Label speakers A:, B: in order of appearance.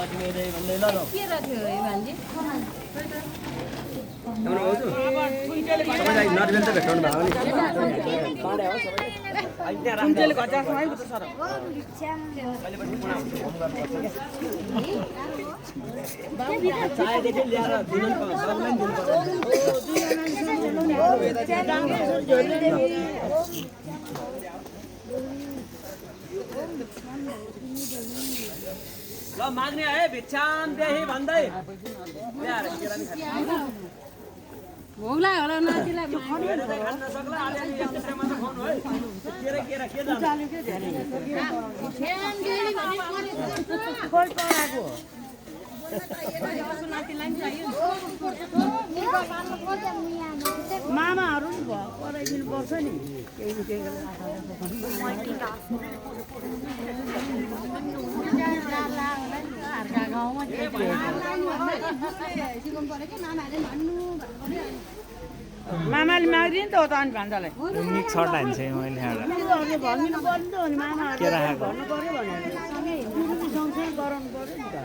A: के राख्यो है भान्जी
B: ल माग्ने है भिक्षाम देही भन्दै
A: भोग लाग्यो होला नातिलाई
B: खान सक्ला अलिअलि यस्तै मात्र खुवाउनु है केरा के जान्छ
C: मामाहरू नि भयो पढाइदिनु पर्छ नि केही केही मामाले माग्दियो नि त हो त अनि भान्जालाई
D: मिक्स सर्ट हान्छ मैले
C: भनिदिनु पर्ने त हो नि मामाहरू
D: के राखेको
C: भन्नु पऱ्यो भनेर सँगै गराउनु पऱ्यो नि त